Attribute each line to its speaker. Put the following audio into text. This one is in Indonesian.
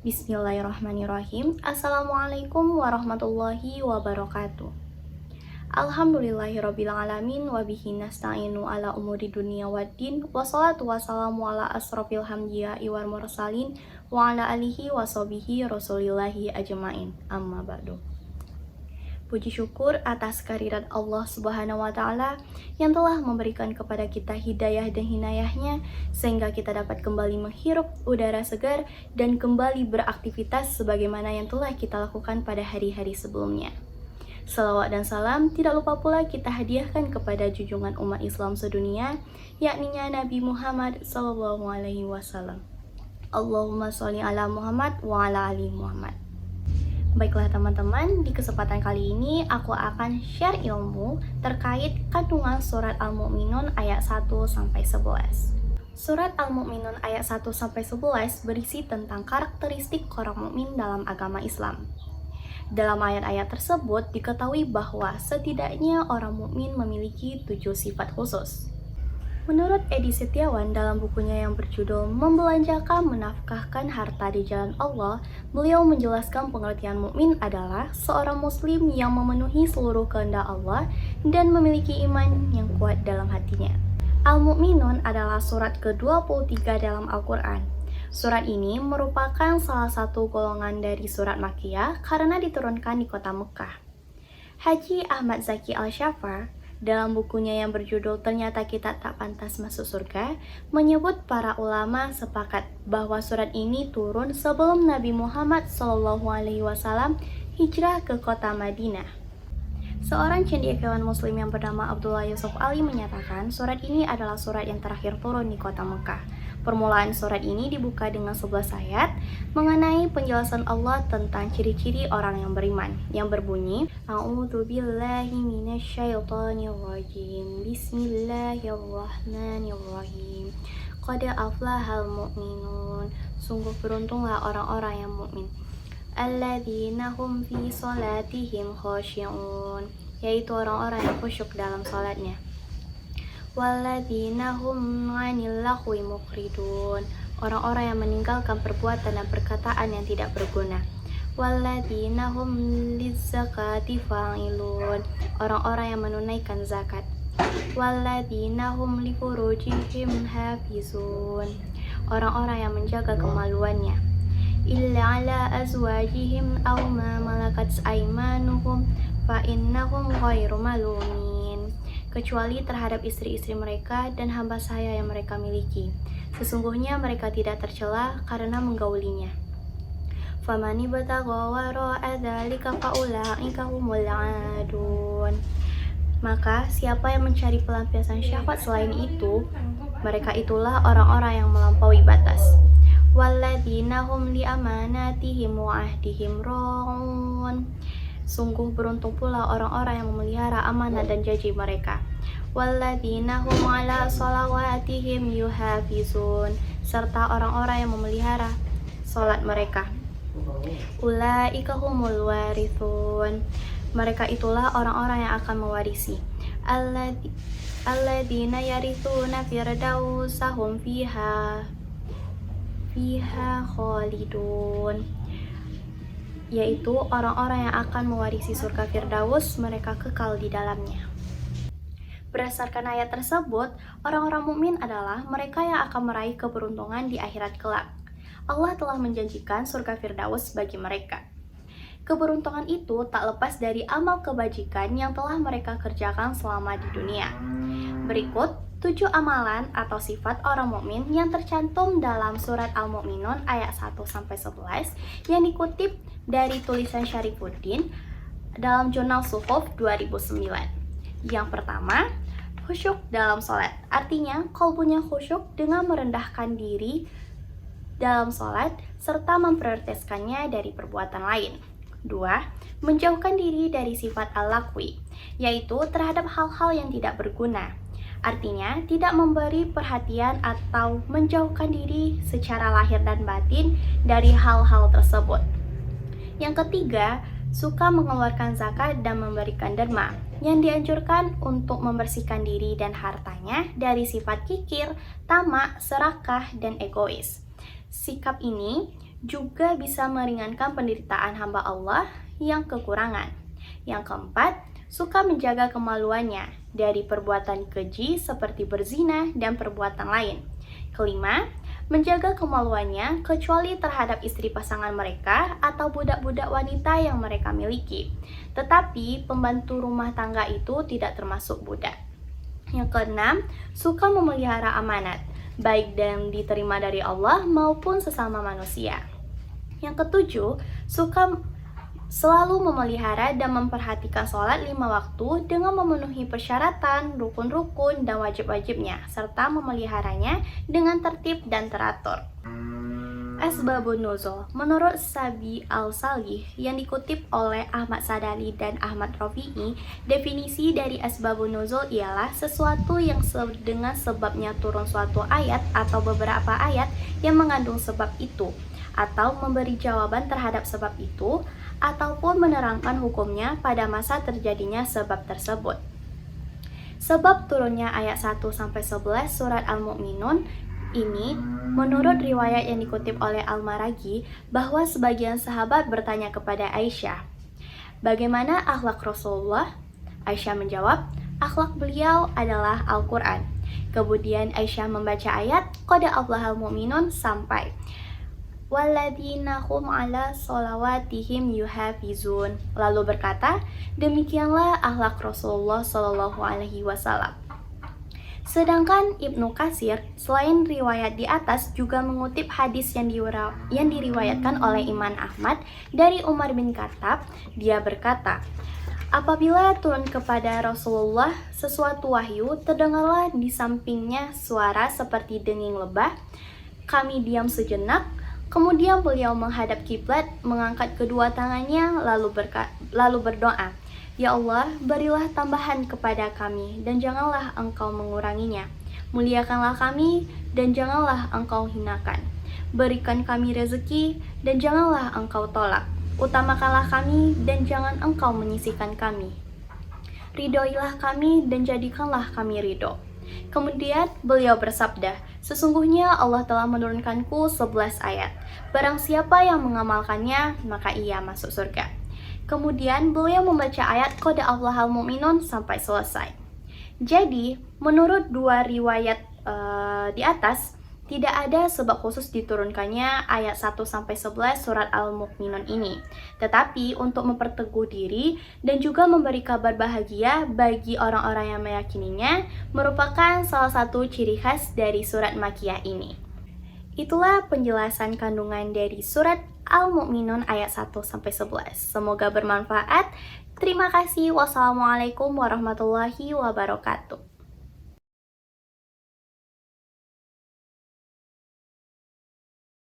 Speaker 1: Bismillahirrahmanirrahim. Assalamualaikum warahmatullahi wabarakatuh. Alhamdulillahirabbil alamin wa bihi nasta'inu ala umuri dunya waddin. Wassalatu wassalamu ala asrofil hamdiya'i wal mursalin wa ala alihi wa sahbihi rasulillahi ajmain. Amma ba'du. Puji syukur atas kehadirat Allah Subhanahu wa Ta'ala yang telah memberikan kepada kita hidayah dan hinayahnya, sehingga kita dapat kembali menghirup udara segar dan kembali beraktivitas sebagaimana yang telah kita lakukan pada hari-hari sebelumnya. Salawat dan salam tidak lupa pula kita hadiahkan kepada junjungan umat Islam sedunia, yakni Nabi Muhammad SAW. Allahumma sholli ala Muhammad wa ala ali Muhammad. Baiklah teman-teman, di kesempatan kali ini aku akan share ilmu terkait kandungan surat Al-Mu'minun ayat 1-11. Surat Al-Mu'minun ayat 1-11 berisi tentang karakteristik orang mukmin dalam agama Islam. Dalam ayat-ayat tersebut diketahui bahwa setidaknya orang mukmin memiliki 7 sifat khusus. Menurut Edi Setiawan dalam bukunya yang berjudul Membelanjakan Menafkahkan Harta di Jalan Allah, beliau menjelaskan pengertian mukmin adalah seorang muslim yang memenuhi seluruh kehendak Allah dan memiliki iman yang kuat dalam hatinya. Al-Mu'minun adalah surat ke-23 dalam Al-Quran. Surat ini merupakan salah satu golongan dari surat Makkiyah karena diturunkan di kota Mekah. Haji Ahmad Zaki Al-Shafar dalam bukunya yang berjudul Ternyata Kita Tak Pantas Masuk Surga, menyebut para ulama sepakat bahwa surat ini turun sebelum Nabi Muhammad SAW hijrah ke kota Madinah. Seorang cendekiawan muslim yang bernama Abdullah Yusuf Ali menyatakan surat ini adalah surat yang terakhir turun di kota Mekah. Permulaan surat ini dibuka dengan 11 ayat mengenai penjelasan Allah tentang ciri-ciri orang yang beriman, yang berbunyi A'udzubillahi minasyaitonirrajim. Bismillahirrahmanirrahim. Qad aflahal mu'minun. Sungguh beruntunglah orang-orang yang mukmin. Alladzina hum fi sholatihim khashi'un, yaitu orang-orang yang khusyuk dalam salatnya. Walladzina hum 'anil lahwi muqridun, orang-orang yang meninggalkan perbuatan dan perkataan yang tidak berguna. Walladzina hum lizzakati fa'ilun, orang-orang yang menunaikan zakat. Walladzina hum li furujihim hafizun, orang-orang yang menjaga kemaluannya. Illa ala azwajihim aw ma malakat aymanuhum fa innahum ghairu malumin, kecuali terhadap istri-istri mereka dan hamba sahaya yang mereka miliki. Sesungguhnya mereka tidak tercela karena menggaulinya. Famani batagha wara'a dzalika faulaika humul 'adun, maka siapa yang mencari pelampiasan syahwat selain itu, mereka itulah orang-orang yang melampaui batas. Walladzina hum li amanatihim wa ahdihim ra'un, sungguh beruntung pula orang-orang yang memelihara amanah dan janji mereka. Walladzina hum ala sholawatihim yuhafizun, serta orang-orang yang memelihara salat mereka. Ulaika humul warithun, mereka itulah orang-orang yang akan mewarisi. Alladzina yarithuna firdausa hum fiha khalidun, yaitu orang-orang yang akan mewarisi surga Firdaus, mereka kekal di dalamnya. Berdasarkan ayat tersebut, orang-orang mukmin adalah mereka yang akan meraih keberuntungan di akhirat kelak. Allah telah menjanjikan surga Firdaus bagi mereka. Keberuntungan itu tak lepas dari amal kebajikan yang telah mereka kerjakan selama di dunia. Berikut 7 amalan atau sifat orang mukmin yang tercantum dalam surat Al-Mu'minun ayat 1-11 yang dikutip dari tulisan Syarifuddin dalam jurnal Suhuf 2009. Yang pertama, khusyuk dalam sholat. Artinya, qalbunya khusyuk dengan merendahkan diri dalam sholat serta memprioritaskannya dari perbuatan lain. 2. Menjauhkan diri dari sifat al-lakwi, yaitu terhadap hal-hal yang tidak berguna. Artinya, tidak memberi perhatian atau menjauhkan diri secara lahir dan batin dari hal-hal tersebut. Yang ketiga, suka mengeluarkan zakat dan memberikan derma, yang dianjurkan untuk membersihkan diri dan hartanya dari sifat kikir, tamak, serakah, dan egois. Sikap ini juga bisa meringankan penderitaan hamba Allah yang kekurangan. Yang keempat, suka menjaga kemaluannya dari perbuatan keji seperti berzina dan perbuatan lain. Kelima, menjaga kemaluannya kecuali terhadap istri pasangan mereka atau budak-budak wanita yang mereka miliki. Tetapi pembantu rumah tangga itu tidak termasuk budak. Yang keenam, suka memelihara amanat, baik yang diterima dari Allah maupun sesama manusia. Yang ketujuh, suka selalu memelihara dan memperhatikan sholat 5 waktu dengan memenuhi persyaratan, rukun-rukun, dan wajib-wajibnya, serta memeliharanya dengan tertib dan teratur. Asbabun Nuzul. Menurut Sabi Al-Salih yang dikutip oleh Ahmad Sadali dan Ahmad Rafi'i, definisi dari Asbabun Nuzul ialah sesuatu yang dengan sebabnya turun suatu ayat atau beberapa ayat yang mengandung sebab itu, atau memberi jawaban terhadap sebab itu, ataupun menerangkan hukumnya pada masa terjadinya sebab tersebut. Sebab turunnya ayat 1-11 surat Al-Mu'minun ini menurut riwayat yang dikutip oleh Al-Maraghi bahwa sebagian sahabat bertanya kepada Aisyah, bagaimana akhlak Rasulullah? Aisyah menjawab, akhlak beliau adalah Al-Quran. Kemudian Aisyah membaca ayat Qad aflahal mu'minun sampai walladzina hum ala sholawatihim yuhafizun. Lalu berkata, demikianlah akhlak Rasulullah Shallallahu Alaihi Wasallam. Sedangkan Ibnu Katsir selain riwayat di atas juga mengutip hadis yang diriwayatkan oleh Imam Ahmad dari Umar bin Khattab. Dia berkata, apabila turun kepada Rasulullah sesuatu wahyu, terdengarlah di sampingnya suara seperti denging lebah. Kami diam sejenak. Kemudian beliau menghadap kiblat, mengangkat kedua tangannya, lalu berdoa, ya Allah, berilah tambahan kepada kami, dan janganlah Engkau menguranginya. Muliakanlah kami, dan janganlah Engkau hinakan. Berikan kami rezeki, dan janganlah Engkau tolak. Utamakanlah kami, dan jangan Engkau menyisihkan kami. Ridhoilah kami, dan jadikanlah kami ridho. Kemudian beliau bersabda, sesungguhnya Allah telah menurunkanku 11 ayat. Barang siapa yang mengamalkannya, maka ia masuk surga. Kemudian beliau membaca ayat Qad aflahal mu'minun sampai selesai. Jadi, menurut dua riwayat di atas, tidak ada sebab khusus diturunkannya ayat 1-11 surat Al-Mu'minun ini. Tetapi untuk memperteguh diri dan juga memberi kabar bahagia bagi orang-orang yang meyakininya merupakan salah satu ciri khas dari surat Makkiyah ini. Itulah penjelasan kandungan dari surat Al-Mu'minun ayat 1-11. Semoga bermanfaat. Terima kasih. Wassalamualaikum warahmatullahi wabarakatuh.